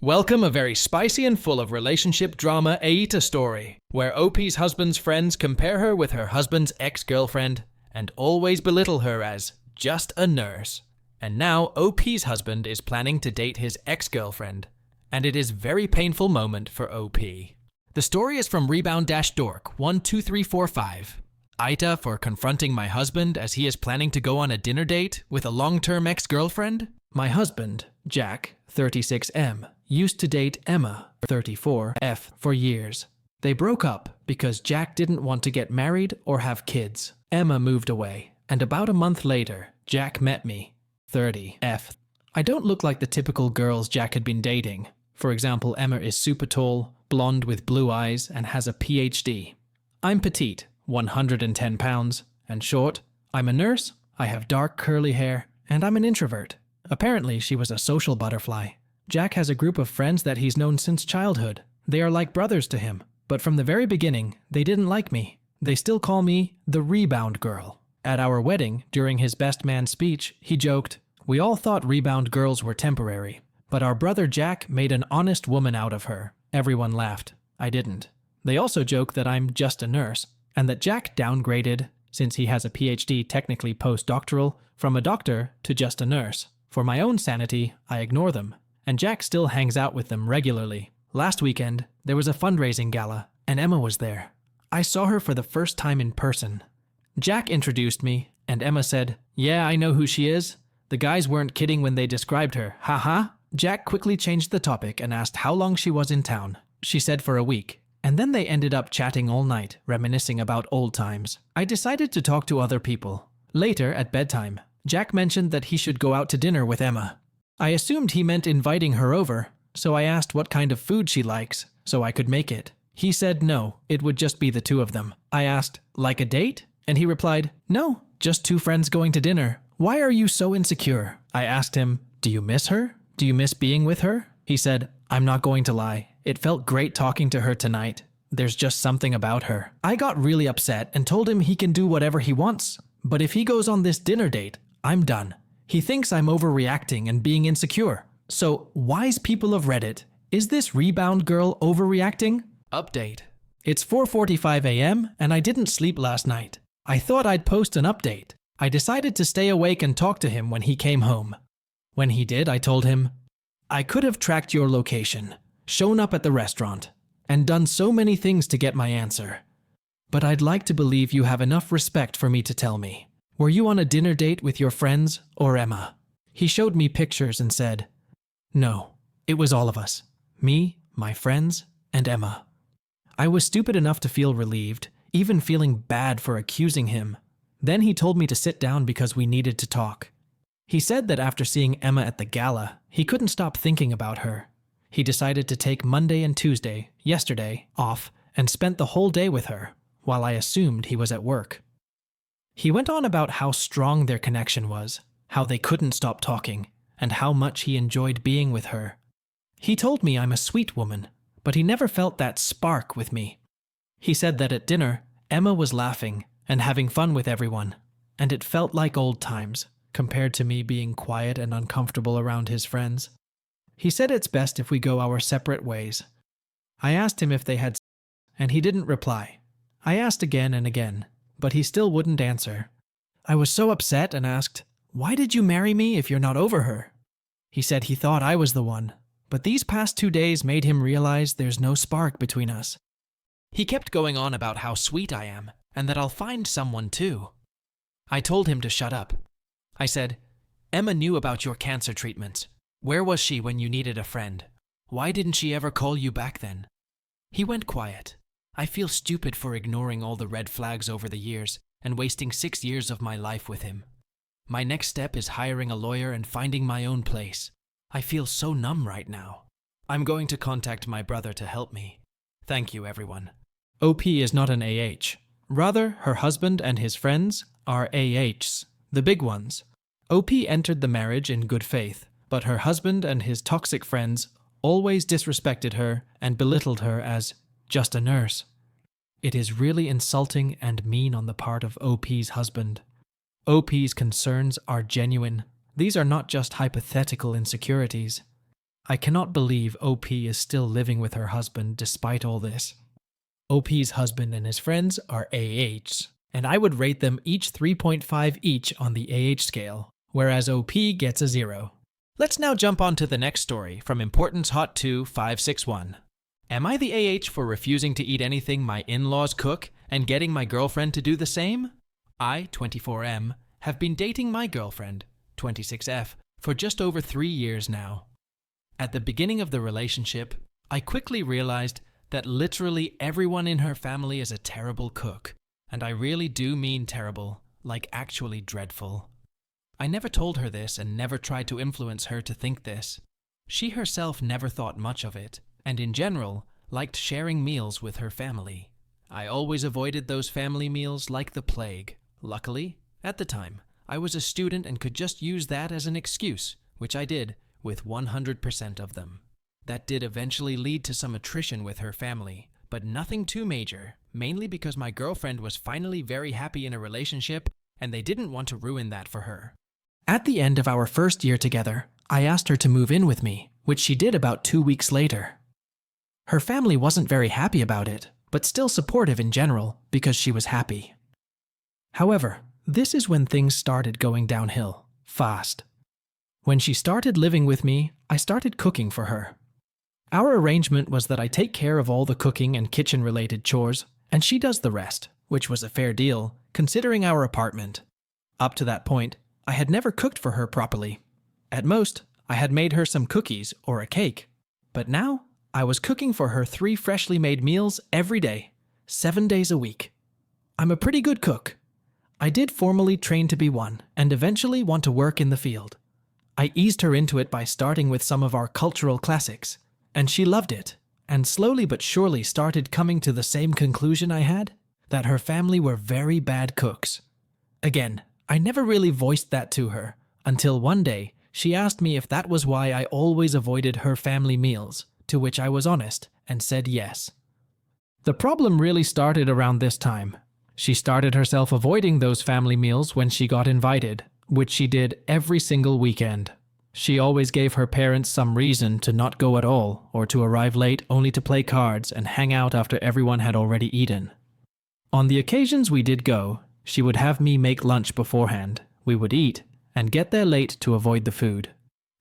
Welcome a very spicy and full of relationship drama AITA story, where OP's husband's friends compare her with her husband's ex-girlfriend and always belittle her as just a nurse. And now OP's husband is planning to date his ex-girlfriend, and it is a very painful moment for OP. The story is from rebound-dork 12345. AITA for confronting my husband as he is planning to go on a dinner date with a long-term ex-girlfriend. My husband, Jack, 36M, used to date Emma, 34F, for years. They broke up because Jack didn't want to get married or have kids. Emma moved away, and about a month later, Jack met me, 30F. I don't look like the typical girls Jack had been dating. For example, Emma is super tall, blonde with blue eyes, and has a PhD. I'm petite, 110 pounds, and short. I'm a nurse, I have dark curly hair, and I'm an introvert. Apparently, she was a social butterfly. Jack has a group of friends that he's known since childhood. They are like brothers to him, but from the very beginning, they didn't like me. They still call me the rebound girl. At our wedding, during his best man speech, he joked, "We all thought rebound girls were temporary, but our brother Jack made an honest woman out of her." Everyone laughed. I didn't. They also joke that I'm just a nurse, and that Jack downgraded, since he has a PhD technically postdoctoral, from a doctor to just a nurse. For my own sanity, I ignore them, and Jack still hangs out with them regularly. Last weekend, there was a fundraising gala, and Emma was there. I saw her for the first time in person. Jack introduced me, and Emma said, "Yeah, I know who she is. The guys weren't kidding when they described her, haha." Jack quickly changed the topic and asked how long she was in town. She said for a week, and then they ended up chatting all night, reminiscing about old times. I decided to talk to other people. Later, at bedtime, Jack mentioned that he should go out to dinner with Emma. I assumed he meant inviting her over, so I asked what kind of food she likes, so I could make it. He said no, it would just be the two of them. I asked, "Like a date?" And he replied, "No, just two friends going to dinner. Why are you so insecure?" I asked him, "Do you miss her? Do you miss being with her?" He said, "I'm not going to lie. It felt great talking to her tonight. There's just something about her." I got really upset and told him he can do whatever he wants. But if he goes on this dinner date, I'm done. He thinks I'm overreacting and being insecure. So, wise people of Reddit, is this rebound girl overreacting? Update. It's 4:45 a.m. and I didn't sleep last night. I thought I'd post an update. I decided to stay awake and talk to him when he came home. When he did, I told him, "I could have tracked your location, shown up at the restaurant, and done so many things to get my answer. But I'd like to believe you have enough respect for me to tell me. Were you on a dinner date with your friends or Emma?" He showed me pictures and said, "No, it was all of us. Me, my friends, and Emma." I was stupid enough to feel relieved, even feeling bad for accusing him. Then he told me to sit down because we needed to talk. He said that after seeing Emma at the gala, he couldn't stop thinking about her. He decided to take Monday and Tuesday, yesterday, off and spent the whole day with her, while I assumed he was at work. He went on about how strong their connection was, how they couldn't stop talking, and how much he enjoyed being with her. He told me I'm a sweet woman, but he never felt that spark with me. He said that at dinner, Emma was laughing and having fun with everyone, and it felt like old times, compared to me being quiet and uncomfortable around his friends. He said it's best if we go our separate ways. I asked him if they had, and he didn't reply. I asked again and again, but he still wouldn't answer. I was so upset and asked, "Why did you marry me if you're not over her?" He said he thought I was the one, but these past 2 days made him realize there's no spark between us. He kept going on about how sweet I am, and that I'll find someone too. I told him to shut up. I said, "Emma knew about your cancer treatments. Where was she when you needed a friend? Why didn't she ever call you back then?" He went quiet. I feel stupid for ignoring all the red flags over the years and wasting 6 years of my life with him. My next step is hiring a lawyer and finding my own place. I feel so numb right now. I'm going to contact my brother to help me. Thank you, everyone. OP is not an AH. Rather, her husband and his friends are AHs, the big ones. OP entered the marriage in good faith, but her husband and his toxic friends always disrespected her and belittled her as just a nurse. It is really insulting and mean on the part of OP's husband. OP's concerns are genuine. These are not just hypothetical insecurities. I cannot believe OP is still living with her husband despite all this. OP's husband and his friends are AHs, and I would rate them each 3.5 each on the AH scale, whereas OP gets a 0. Let's now jump on to the next story from Importance Hot 2 561. Am I the AH for refusing to eat anything my in-laws cook and getting my girlfriend to do the same? I, 24M, have been dating my girlfriend, 26F, for just over 3 years now. At the beginning of the relationship, I quickly realized that literally everyone in her family is a terrible cook, and I really do mean terrible, like actually dreadful. I never told her this and never tried to influence her to think this. She herself never thought much of it, and in general, liked sharing meals with her family. I always avoided those family meals like the plague. Luckily, at the time, I was a student and could just use that as an excuse, which I did with 100% of them. That did eventually lead to some attrition with her family, but nothing too major, mainly because my girlfriend was finally very happy in a relationship and they didn't want to ruin that for her. At the end of our first year together, I asked her to move in with me, which she did about 2 weeks later. Her family wasn't very happy about it, but still supportive in general because she was happy. However, this is when things started going downhill, fast. When she started living with me, I started cooking for her. Our arrangement was that I take care of all the cooking and kitchen-related chores, and she does the rest, which was a fair deal, considering our apartment. Up to that point, I had never cooked for her properly. At most, I had made her some cookies or a cake. But now, I was cooking for her 3 freshly made meals every day, 7 days a week. I'm a pretty good cook. I did formally train to be one, and eventually want to work in the field. I eased her into it by starting with some of our cultural classics, and she loved it, and slowly but surely started coming to the same conclusion I had, that her family were very bad cooks. Again, I never really voiced that to her, until one day she asked me if that was why I always avoided her family meals, to which I was honest and said yes. The problem really started around this time. She started herself avoiding those family meals when she got invited, which she did every single weekend. She always gave her parents some reason to not go at all, or to arrive late only to play cards and hang out after everyone had already eaten. On the occasions we did go, she would have me make lunch beforehand, we would eat, and get there late to avoid the food.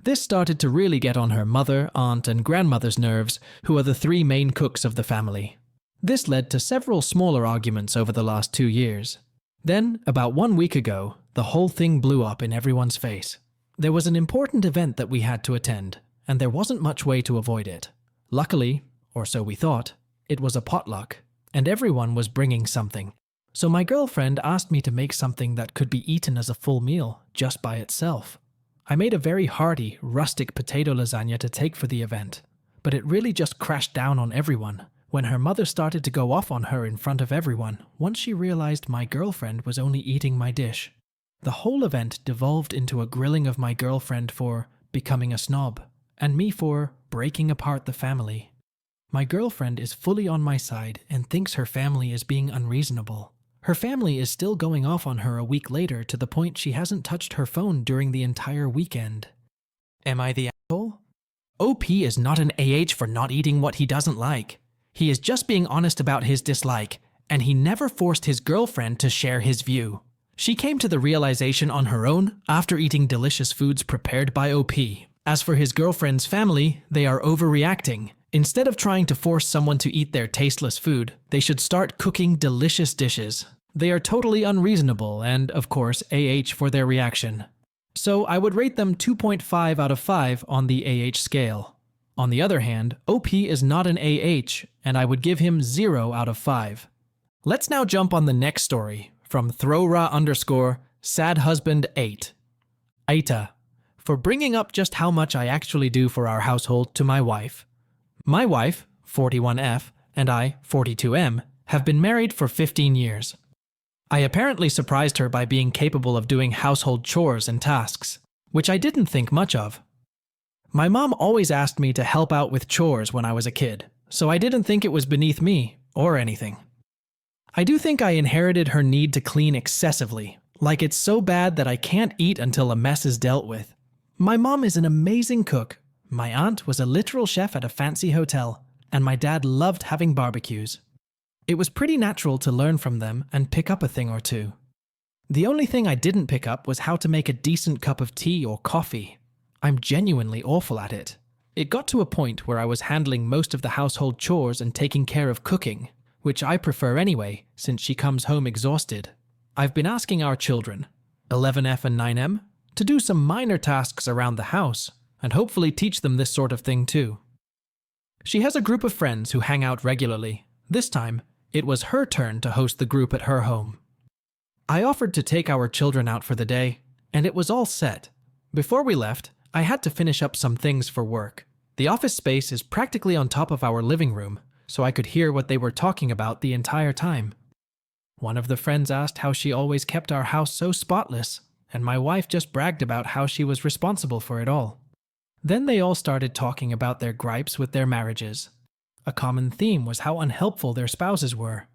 This started to really get on her mother, aunt, and grandmother's nerves, who are the 3 main cooks of the family. This led to several smaller arguments over the last 2 years. Then, about 1 week ago, the whole thing blew up in everyone's face. There was an important event that we had to attend, and there wasn't much way to avoid it. Luckily, or so we thought, it was a potluck, and everyone was bringing something. So my girlfriend asked me to make something that could be eaten as a full meal, just by itself. I made a very hearty, rustic potato lasagna to take for the event, but it really just crashed down on everyone when her mother started to go off on her in front of everyone once she realized my girlfriend was only eating my dish. The whole event devolved into a grilling of my girlfriend for becoming a snob, and me for breaking apart the family. My girlfriend is fully on my side and thinks her family is being unreasonable. Her family is still going off on her a week later to the point she hasn't touched her phone during the entire weekend. Am I the asshole? OP is not an AH for not eating what he doesn't like. He is just being honest about his dislike, and he never forced his girlfriend to share his view. She came to the realization on her own after eating delicious foods prepared by OP. As for his girlfriend's family, they are overreacting. Instead of trying to force someone to eat their tasteless food, they should start cooking delicious dishes. They are totally unreasonable and, of course, AH for their reaction. So I would rate them 2.5 out of 5 on the AH scale. On the other hand, OP is not an AH, and I would give him 0 out of 5. Let's now jump on the next story from throwra_sadhusband8. AITA, for bringing up just how much I actually do for our household to my wife. My wife, 41F, and I, 42M, have been married for 15 years. I apparently surprised her by being capable of doing household chores and tasks, which I didn't think much of. My mom always asked me to help out with chores when I was a kid, so I didn't think it was beneath me or anything. I do think I inherited her need to clean excessively, like it's so bad that I can't eat until a mess is dealt with. My mom is an amazing cook, My aunt was a literal chef at a fancy hotel, and my dad loved having barbecues. It was pretty natural to learn from them and pick up a thing or two. The only thing I didn't pick up was how to make a decent cup of tea or coffee. I'm genuinely awful at it. It got to a point where I was handling most of the household chores and taking care of cooking, which I prefer anyway, since she comes home exhausted. I've been asking our children, 11F and 9M, to do some minor tasks around the house, and hopefully teach them this sort of thing too. She has a group of friends who hang out regularly. This time, it was her turn to host the group at her home. I offered to take our children out for the day, and it was all set. Before we left, I had to finish up some things for work. The office space is practically on top of our living room, so I could hear what they were talking about the entire time. One of the friends asked how she always kept our house so spotless, and my wife just bragged about how she was responsible for it all. Then they all started talking about their gripes with their marriages. A common theme was how unhelpful their spouses were.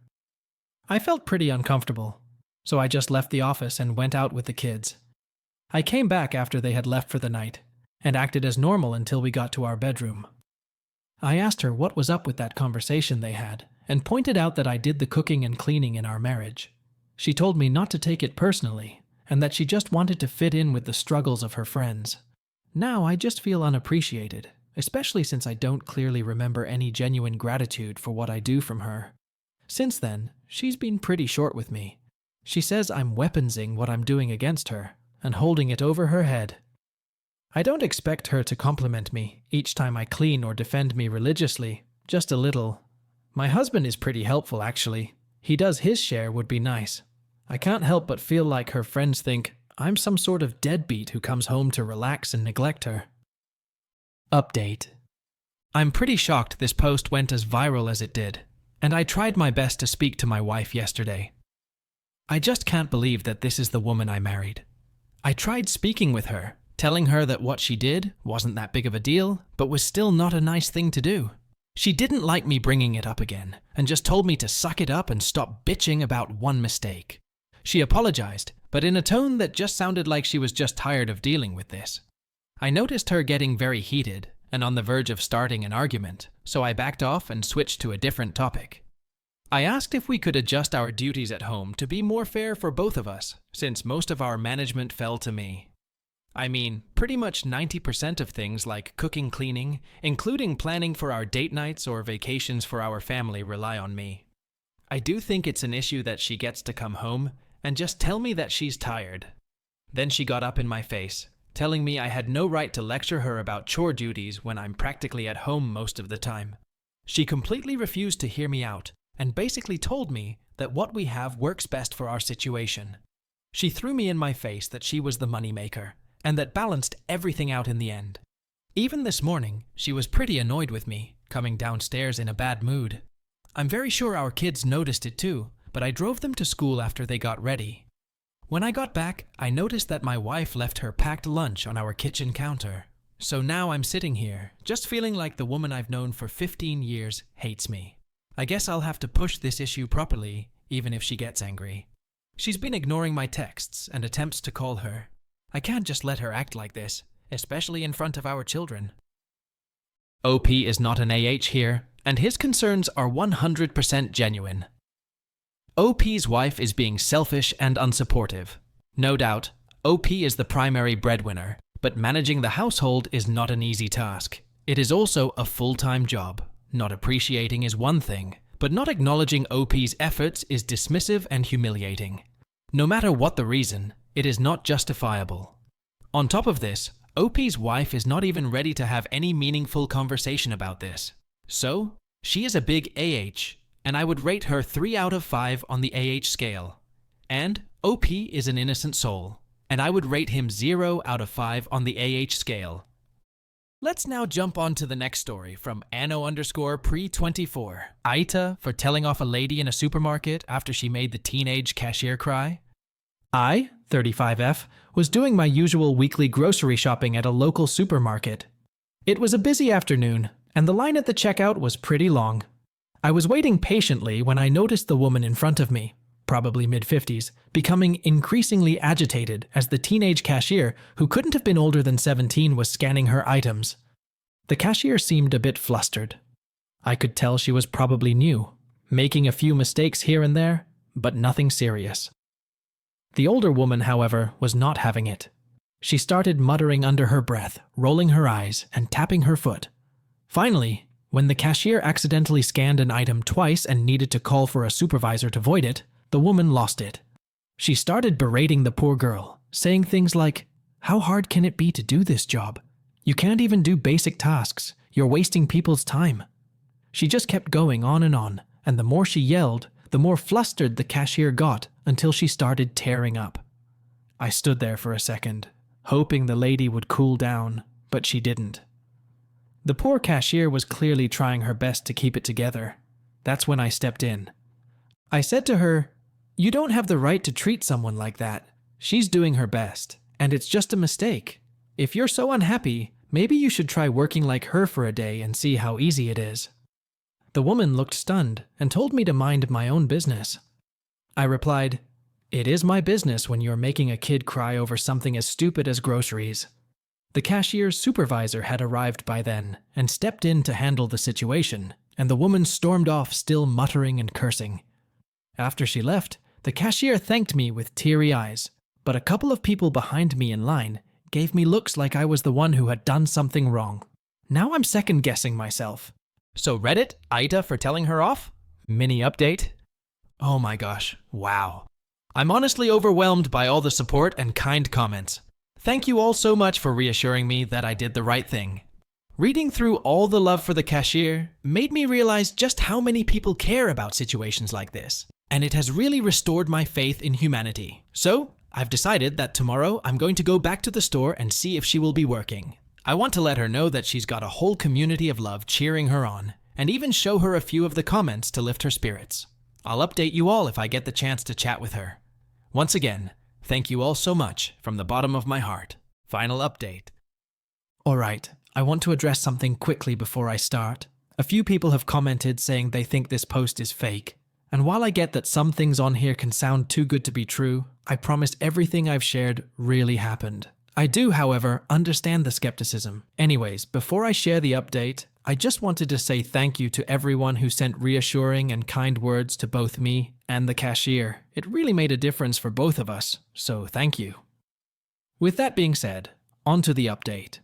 I felt pretty uncomfortable, so I just left the office and went out with the kids. I came back after they had left for the night, and acted as normal until we got to our bedroom. I asked her what was up with that conversation they had, and pointed out that I did the cooking and cleaning in our marriage. She told me not to take it personally, and that she just wanted to fit in with the struggles of her friends. Now I just feel unappreciated, especially since I don't clearly remember any genuine gratitude for what I do from her. Since then, she's been pretty short with me. She says I'm weaponsing what I'm doing against her, and holding it over her head. I don't expect her to compliment me each time I clean or defend me religiously, just a little. My husband is pretty helpful actually. He does his share would be nice. I can't help but feel like her friends think I'm some sort of deadbeat who comes home to relax and neglect her. Update. I'm pretty shocked this post went as viral as it did, and I tried my best to speak to my wife yesterday. I just can't believe that this is the woman I married. I tried speaking with her, telling her that what she did wasn't that big of a deal, but was still not a nice thing to do. She didn't like me bringing it up again, and just told me to suck it up and stop bitching about one mistake. She apologized, but in a tone that just sounded like she was just tired of dealing with this. I noticed her getting very heated and on the verge of starting an argument, so I backed off and switched to a different topic. I asked if we could adjust our duties at home to be more fair for both of us, since most of our management fell to me. I mean, pretty much 90% of things like cooking, cleaning, including planning for our date nights or vacations for our family rely on me. I do think it's an issue that she gets to come home and just tell me that she's tired. Then she got up in my face, telling me I had no right to lecture her about chore duties when I'm practically at home most of the time. She completely refused to hear me out and basically told me that what we have works best for our situation. She threw me in my face that she was the moneymaker, and that balanced everything out in the end. Even this morning, she was pretty annoyed with me, coming downstairs in a bad mood. I'm very sure our kids noticed it too, but I drove them to school after they got ready. When I got back, I noticed that my wife left her packed lunch on our kitchen counter. So now I'm sitting here, just feeling like the woman I've known for 15 years hates me. I guess I'll have to push this issue properly, even if she gets angry. She's been ignoring my texts and attempts to call her. I can't just let her act like this, especially in front of our children. OP is not an AH here, and his concerns are 100% genuine. OP's wife is being selfish and unsupportive. No doubt, OP is the primary breadwinner, but managing the household is not an easy task. It is also a full-time job. Not appreciating is one thing, but not acknowledging OP's efforts is dismissive and humiliating. No matter what the reason, it is not justifiable. On top of this, OP's wife is not even ready to have any meaningful conversation about this. So, she is a big AH, and I would rate her 3 out of 5 on the AH scale. And OP is an innocent soul, and I would rate him 0 out of 5 on the AH scale. Let's now jump on to the next story from Anno_pre24. AITA for telling off a lady in a supermarket after she made the teenage cashier cry. I, 35F, was doing my usual weekly grocery shopping at a local supermarket. It was a busy afternoon, and the line at the checkout was pretty long. I was waiting patiently when I noticed the woman in front of me, probably mid-50s, becoming increasingly agitated as the teenage cashier, who couldn't have been older than 17, was scanning her items. The cashier seemed a bit flustered. I could tell she was probably new, making a few mistakes here and there, but nothing serious. The older woman, however, was not having it. She started muttering under her breath, rolling her eyes, and tapping her foot. Finally, when the cashier accidentally scanned an item twice and needed to call for a supervisor to void it, the woman lost it. She started berating the poor girl, saying things like, "How hard can it be to do this job? You can't even do basic tasks. You're wasting people's time." She just kept going on, and the more she yelled, the more flustered the cashier got until she started tearing up. I stood there for a second, hoping the lady would cool down, but she didn't. The poor cashier was clearly trying her best to keep it together. That's when I stepped in. I said to her, "You don't have the right to treat someone like that. She's doing her best, and it's just a mistake. If you're so unhappy, maybe you should try working like her for a day and see how easy it is." The woman looked stunned and told me to mind my own business. I replied, "It is my business when you're making a kid cry over something as stupid as groceries." The cashier's supervisor had arrived by then and stepped in to handle the situation, and the woman stormed off still muttering and cursing. After she left, the cashier thanked me with teary eyes, but a couple of people behind me in line gave me looks like I was the one who had done something wrong. Now I'm second-guessing myself. So Reddit, AITA for telling her off? Mini update? Oh my gosh, wow. I'm honestly overwhelmed by all the support and kind comments. Thank you all so much for reassuring me that I did the right thing. Reading through all the love for the cashier made me realize just how many people care about situations like this, and it has really restored my faith in humanity. So, I've decided that tomorrow I'm going to go back to the store and see if she will be working. I want to let her know that she's got a whole community of love cheering her on, and even show her a few of the comments to lift her spirits. I'll update you all if I get the chance to chat with her. Once again, thank you all so much from the bottom of my heart. Final update. Alright, I want to address something quickly before I start. A few people have commented saying they think this post is fake. And while I get that some things on here can sound too good to be true, I promise everything I've shared really happened. I do, however, understand the skepticism. Anyways, before I share the update, I just wanted to say thank you to everyone who sent reassuring and kind words to both me and the cashier. It really made a difference for both of us, so thank you. With that being said, on to the update.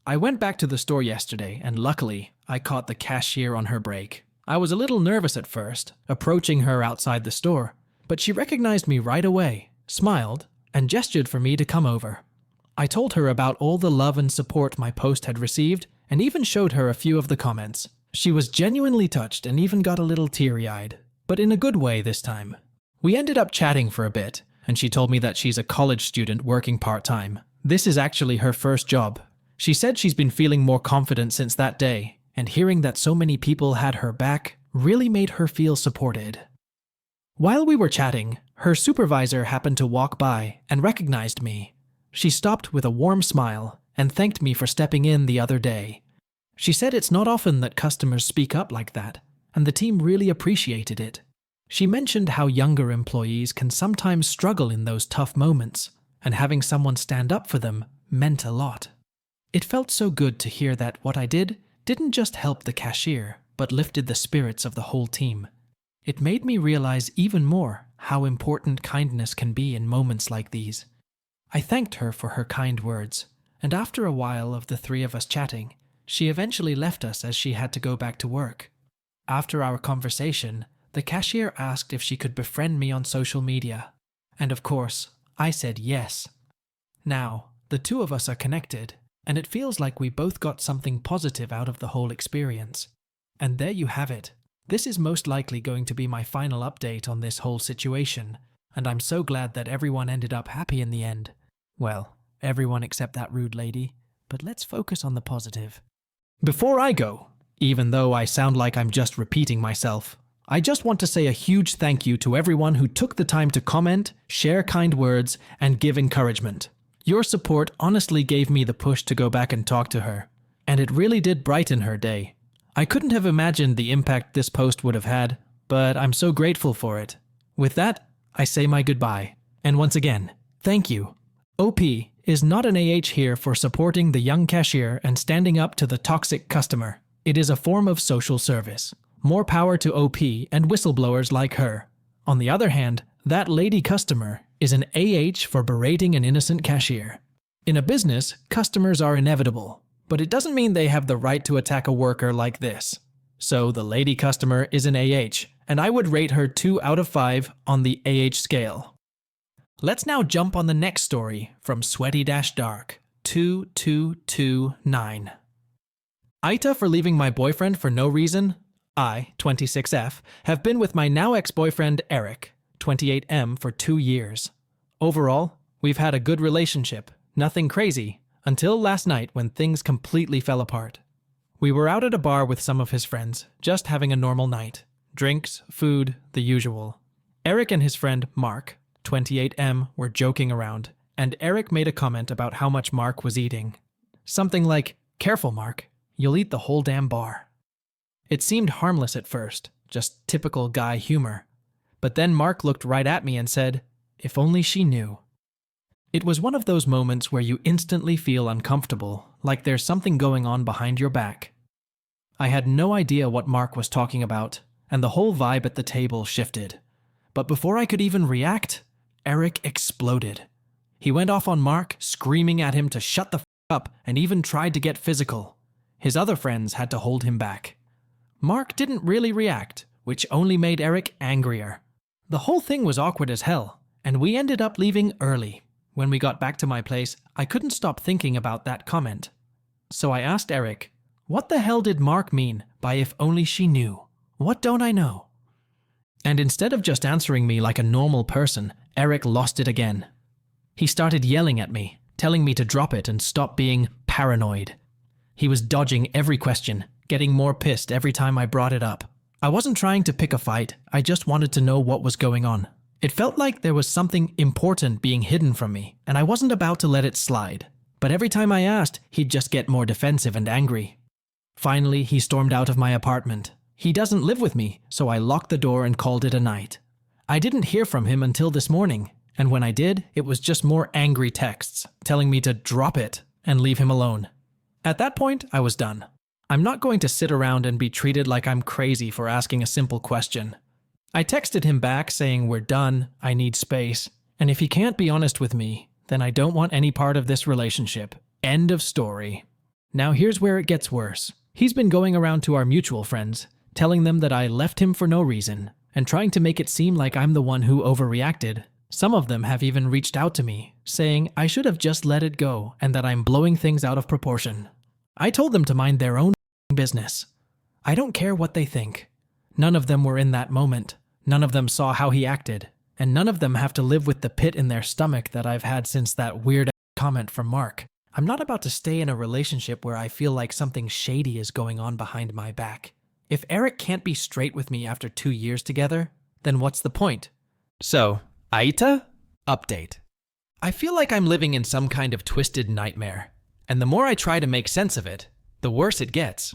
I went back to the store yesterday, and luckily, I caught the cashier on her break. I was a little nervous at first, approaching her outside the store, but she recognized me right away, smiled, and gestured for me to come over. I told her about all the love and support my post had received, and even showed her a few of the comments. She was genuinely touched and even got a little teary-eyed, but in a good way this time. We ended up chatting for a bit, and she told me that she's a college student working part-time. This is actually her first job. She said she's been feeling more confident since that day, and hearing that so many people had her back really made her feel supported. While we were chatting, her supervisor happened to walk by and recognized me. She stopped with a warm smile and thanked me for stepping in the other day. She said it's not often that customers speak up like that, and the team really appreciated it. She mentioned how younger employees can sometimes struggle in those tough moments, and having someone stand up for them meant a lot. It felt so good to hear that what I did didn't just help the cashier, but lifted the spirits of the whole team. It made me realize even more how important kindness can be in moments like these. I thanked her for her kind words, and after a while of the three of us chatting, she eventually left us as she had to go back to work. After our conversation, the cashier asked if she could befriend me on social media, and of course, I said yes. Now, the two of us are connected, and it feels like we both got something positive out of the whole experience. And there you have it. This is most likely going to be my final update on this whole situation, and I'm so glad that everyone ended up happy in the end. Well, everyone except that rude lady, but let's focus on the positive. Before I go, even though I sound like I'm just repeating myself, I just want to say a huge thank you to everyone who took the time to comment, share kind words, and give encouragement. Your support honestly gave me the push to go back and talk to her, and it really did brighten her day. I couldn't have imagined the impact this post would have had, but I'm so grateful for it. With that, I say my goodbye, and once again, thank you. OP, is not an AH here for supporting the young cashier and standing up to the toxic customer. It is a form of social service. More power to OP and whistleblowers like her. On the other hand, that lady customer is an AH for berating an innocent cashier. In a business, customers are inevitable, but it doesn't mean they have the right to attack a worker like this. So the lady customer is an AH, and I would rate her 2 out of 5 on the AH scale. Let's now jump on the next story from Sweaty-Dark 2229. AITA for leaving my boyfriend for no reason. I, 26F, have been with my now ex-boyfriend Eric, 28M, for 2 years. Overall, we've had a good relationship, nothing crazy, until last night when things completely fell apart. We were out at a bar with some of his friends, just having a normal night. Drinks, food, the usual. Eric and his friend Mark, 28M, were joking around, and Eric made a comment about how much Mark was eating. Something like, "Careful, Mark, you'll eat the whole damn bar." It seemed harmless at first, just typical guy humor. But then Mark looked right at me and said, "If only she knew." It was one of those moments where you instantly feel uncomfortable, like there's something going on behind your back. I had no idea what Mark was talking about, and the whole vibe at the table shifted. But before I could even react, Eric exploded. He went off on Mark, screaming at him to shut the f up, and even tried to get physical. His other friends had to hold him back. Mark didn't really react, which only made Eric angrier. The whole thing was awkward as hell, and we ended up leaving early. When we got back to my place, I couldn't stop thinking about that comment. So I asked Eric, what the hell did Mark mean by "if only she knew"? What don't I know? And instead of just answering me like a normal person, Eric lost it again. He started yelling at me, telling me to drop it and stop being paranoid. He was dodging every question, getting more pissed every time I brought it up. I wasn't trying to pick a fight, I just wanted to know what was going on. It felt like there was something important being hidden from me, and I wasn't about to let it slide. But every time I asked, he'd just get more defensive and angry. Finally, he stormed out of my apartment. He doesn't live with me, so I locked the door and called it a night. I didn't hear from him until this morning, and when I did, it was just more angry texts, telling me to drop it and leave him alone. At that point, I was done. I'm not going to sit around and be treated like I'm crazy for asking a simple question. I texted him back saying we're done, I need space, and if he can't be honest with me, then I don't want any part of this relationship. End of story. Now here's where it gets worse. He's been going around to our mutual friends, telling them that I left him for no reason, and trying to make it seem like I'm the one who overreacted. Some of them have even reached out to me, saying I should have just let it go and that I'm blowing things out of proportion. I told them to mind their own business. I don't care what they think. None of them were in that moment. None of them saw how he acted, and none of them have to live with the pit in their stomach that I've had since that weird comment from Mark. I'm not about to stay in a relationship where I feel like something shady is going on behind my back. If Eric can't be straight with me after 2 years together, then what's the point? So, AITA? Update. I feel like I'm living in some kind of twisted nightmare, and the more I try to make sense of it, the worse it gets.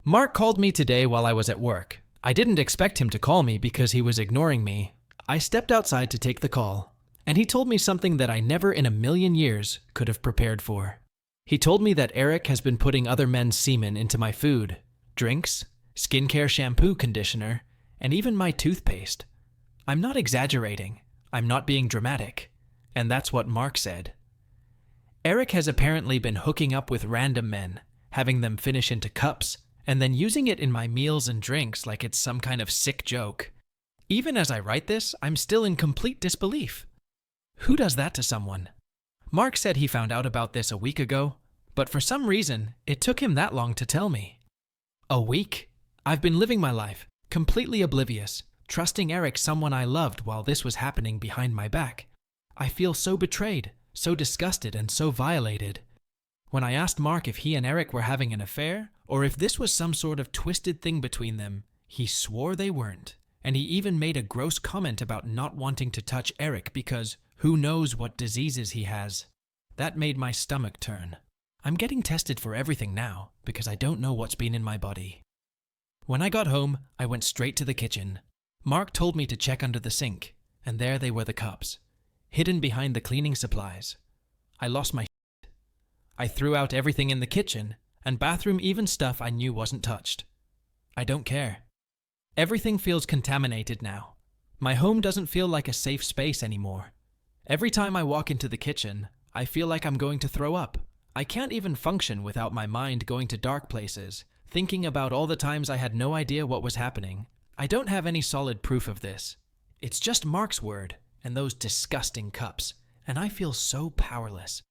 Mark called me today while I was at work. I didn't expect him to call me because he was ignoring me. I stepped outside to take the call, and he told me something that I never in a million years could have prepared for. He told me that Eric has been putting other men's semen into my food, drinks, skincare shampoo conditioner, and even my toothpaste. I'm not exaggerating. I'm not being dramatic. And that's what Mark said. Eric has apparently been hooking up with random men, having them finish into cups, and then using it in my meals and drinks like it's some kind of sick joke. Even as I write this, I'm still in complete disbelief. Who does that to someone? Mark said he found out about this a week ago, but for some reason, it took him that long to tell me. A week? I've been living my life, completely oblivious, trusting Eric, someone I loved, while this was happening behind my back. I feel so betrayed, so disgusted, and so violated. When I asked Mark if he and Eric were having an affair, or if this was some sort of twisted thing between them, he swore they weren't, and he even made a gross comment about not wanting to touch Eric because who knows what diseases he has. That made my stomach turn. I'm getting tested for everything now because I don't know what's been in my body. When I got home, I went straight to the kitchen. Mark told me to check under the sink, and there they were, the cups, hidden behind the cleaning supplies. I lost my shit. I threw out everything in the kitchen and bathroom, even stuff I knew wasn't touched. I don't care. Everything feels contaminated now. My home doesn't feel like a safe space anymore. Every time I walk into the kitchen, I feel like I'm going to throw up. I can't even function without my mind going to dark places, thinking about all the times I had no idea what was happening. I don't have any solid proof of this. It's just Mark's word and those disgusting cups, and I feel so powerless.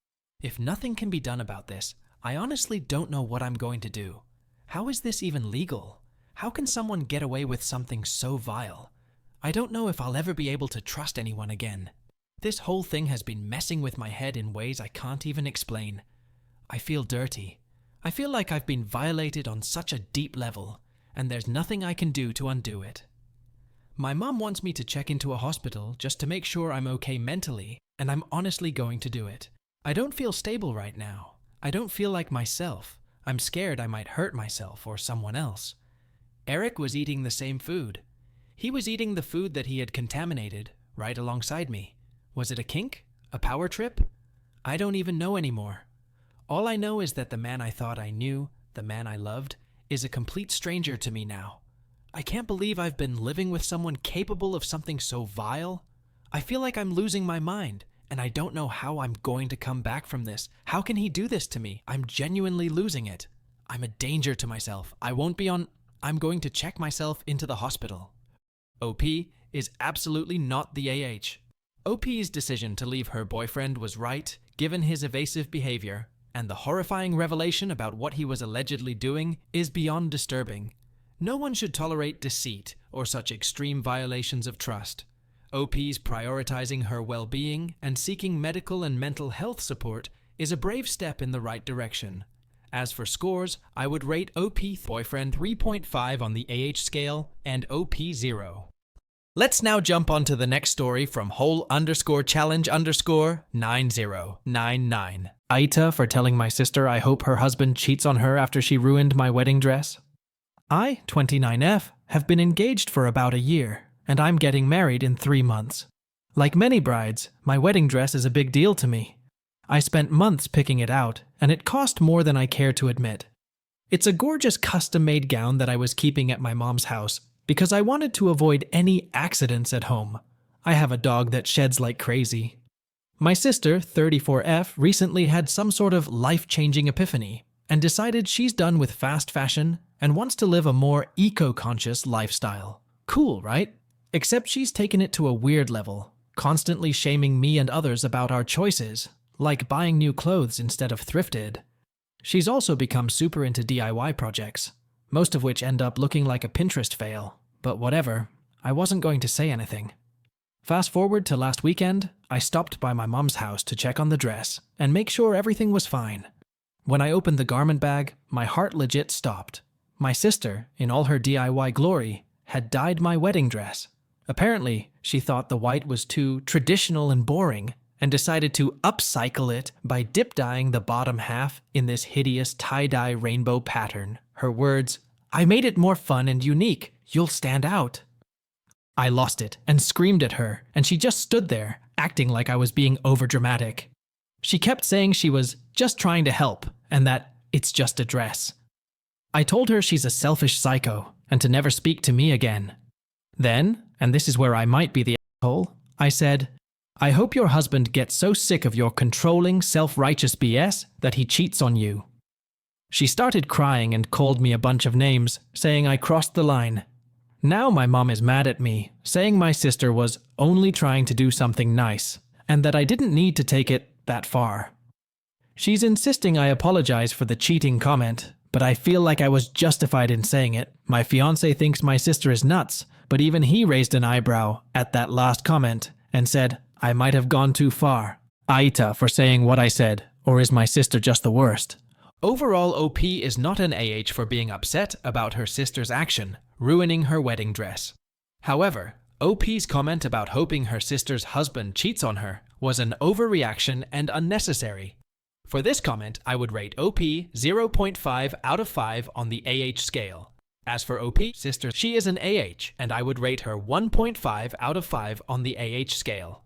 If nothing can be done about this, I honestly don't know what I'm going to do. How is this even legal? How can someone get away with something so vile? I don't know if I'll ever be able to trust anyone again. This whole thing has been messing with my head in ways I can't even explain. I feel dirty. I feel like I've been violated on such a deep level, and there's nothing I can do to undo it. My mom wants me to check into a hospital just to make sure I'm okay mentally, and I'm honestly going to do it. I don't feel stable right now. I don't feel like myself. I'm scared I might hurt myself or someone else. Eric was eating the same food. He was eating the food that he had contaminated right alongside me. Was it a kink? A power trip? I don't even know anymore. All I know is that the man I thought I knew, the man I loved, is a complete stranger to me now. I can't believe I've been living with someone capable of something so vile. I feel like I'm losing my mind, and I don't know how I'm going to come back from this. How can he do this to me? I'm genuinely losing it. I'm a danger to myself. I'm going to check myself into the hospital. OP is absolutely not the AH. OP's decision to leave her boyfriend was right, given his evasive behavior, and the horrifying revelation about what he was allegedly doing is beyond disturbing. No one should tolerate deceit or such extreme violations of trust. OP's prioritizing her well-being and seeking medical and mental health support is a brave step in the right direction. As for scores, I would rate OP's boyfriend 3.5 on the AH scale and OP 0. Let's now jump onto the next story from whole_challenge_9099. AITA for telling my sister I hope her husband cheats on her after she ruined my wedding dress. I, 29F, have been engaged for about a year, and I'm getting married in 3 months. Like many brides, my wedding dress is a big deal to me. I spent months picking it out, and it cost more than I care to admit. It's a gorgeous custom-made gown that I was keeping at my mom's house, because I wanted to avoid any accidents at home. I have a dog that sheds like crazy. My sister, 34F, recently had some sort of life-changing epiphany and decided she's done with fast fashion and wants to live a more eco-conscious lifestyle. Cool, right? Except she's taken it to a weird level, constantly shaming me and others about our choices, like buying new clothes instead of thrifted. She's also become super into DIY projects, most of which end up looking like a Pinterest fail. But whatever, I wasn't going to say anything. Fast forward to last weekend, I stopped by my mom's house to check on the dress and make sure everything was fine. When I opened the garment bag, my heart legit stopped. My sister, in all her DIY glory, had dyed my wedding dress. Apparently, she thought the white was too traditional and boring and decided to upcycle it by dip dyeing the bottom half in this hideous tie-dye rainbow pattern. Her words, "I made it more fun and unique. You'll stand out." I lost it and screamed at her, and she just stood there, acting like I was being overdramatic. She kept saying she was just trying to help and that it's just a dress. I told her she's a selfish psycho and to never speak to me again. Then, and this is where I might be the asshole, I said, "I hope your husband gets so sick of your controlling, self-righteous BS that he cheats on you." She started crying and called me a bunch of names, saying I crossed the line. Now my mom is mad at me, saying my sister was only trying to do something nice, and that I didn't need to take it that far. She's insisting I apologize for the cheating comment, but I feel like I was justified in saying it. My fiancé thinks my sister is nuts, but even he raised an eyebrow at that last comment and said I might have gone too far. AITA for saying what I said, or is my sister just the worst? Overall, OP is not an AH for being upset about her sister's action, ruining her wedding dress. However, OP's comment about hoping her sister's husband cheats on her was an overreaction and unnecessary. For this comment, I would rate OP 0.5 out of 5 on the AH scale. As for OP's sister, she is an AH, and I would rate her 1.5 out of 5 on the AH scale.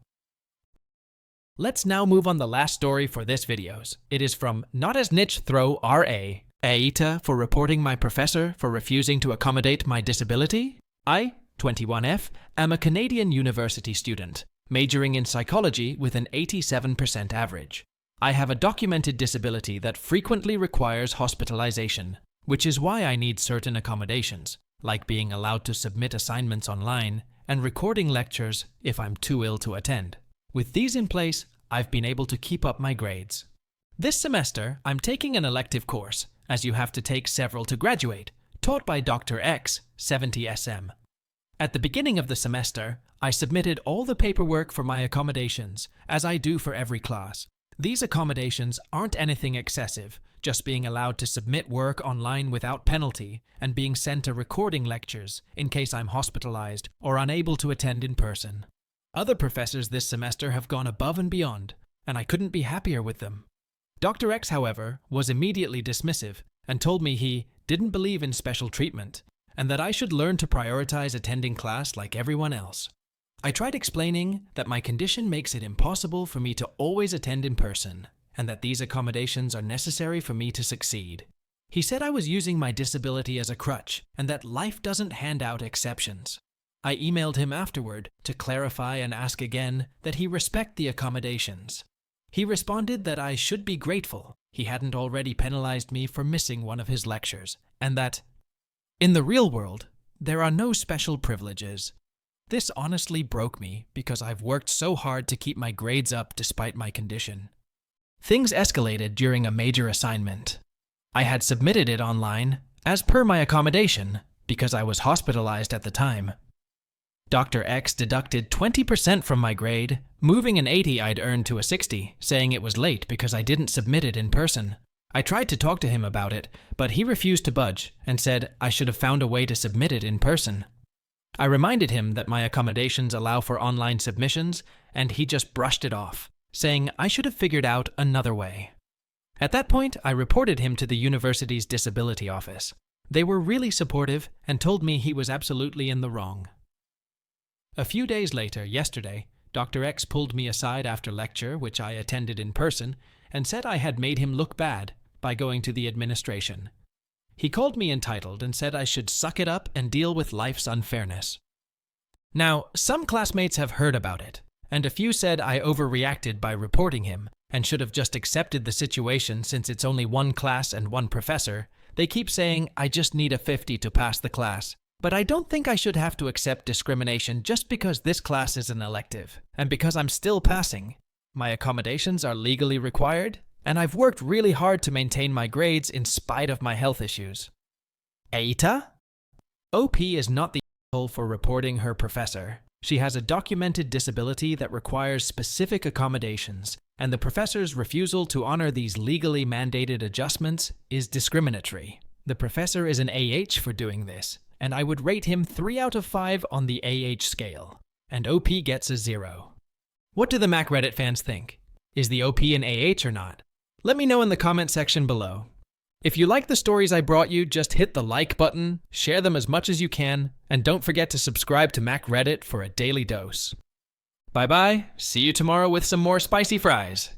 Let's now move on the last story for this videos. It is from Not As Niche Throw RA. AITA for reporting my professor for refusing to accommodate my disability? I, 21F, am a Canadian university student, majoring in psychology with an 87% average. I have a documented disability that frequently requires hospitalization, which is why I need certain accommodations, like being allowed to submit assignments online and recording lectures if I'm too ill to attend. With these in place, I've been able to keep up my grades. This semester, I'm taking an elective course, as you have to take several to graduate, taught by Dr. X, 70 SM. At the beginning of the semester, I submitted all the paperwork for my accommodations, as I do for every class. These accommodations aren't anything excessive, just being allowed to submit work online without penalty and being sent to recording lectures in case I'm hospitalized or unable to attend in person. Other professors this semester have gone above and beyond, and I couldn't be happier with them. Dr. X, however, was immediately dismissive and told me he didn't believe in special treatment and that I should learn to prioritize attending class like everyone else. I tried explaining that my condition makes it impossible for me to always attend in person and that these accommodations are necessary for me to succeed. He said I was using my disability as a crutch and that life doesn't hand out exceptions. I emailed him afterward to clarify and ask again that he respect the accommodations. He responded that I should be grateful he hadn't already penalized me for missing one of his lectures, and that, in the real world, there are no special privileges. This honestly broke me because I've worked so hard to keep my grades up despite my condition. Things escalated during a major assignment. I had submitted it online, as per my accommodation, because I was hospitalized at the time. Dr. X deducted 20% from my grade, moving an 80 I'd earned to a 60, saying it was late because I didn't submit it in person. I tried to talk to him about it, but he refused to budge and said I should have found a way to submit it in person. I reminded him that my accommodations allow for online submissions, and he just brushed it off, saying I should have figured out another way. At that point, I reported him to the university's disability office. They were really supportive and told me he was absolutely in the wrong. A few days later, yesterday, Dr. X pulled me aside after lecture, which I attended in person, and said I had made him look bad by going to the administration. He called me entitled and said I should suck it up and deal with life's unfairness. Now, some classmates have heard about it, and a few said I overreacted by reporting him and should have just accepted the situation since it's only one class and one professor. They keep saying I just need a 50 to pass the class. But I don't think I should have to accept discrimination just because this class is an elective, and because I'm still passing. My accommodations are legally required, and I've worked really hard to maintain my grades in spite of my health issues. AITA? OP is not the asshole for reporting her professor. She has a documented disability that requires specific accommodations, and the professor's refusal to honor these legally mandated adjustments is discriminatory. The professor is an AH for doing this, and I would rate him 3 out of 5 on the AH scale, and OP gets a 0. What do the Mac Reddit fans think? Is the OP an AH or not? Let me know in the comment section below. If you like the stories I brought you, just hit the like button, share them as much as you can, and don't forget to subscribe to Mac Reddit for a daily dose. Bye bye, see you tomorrow with some more spicy fries.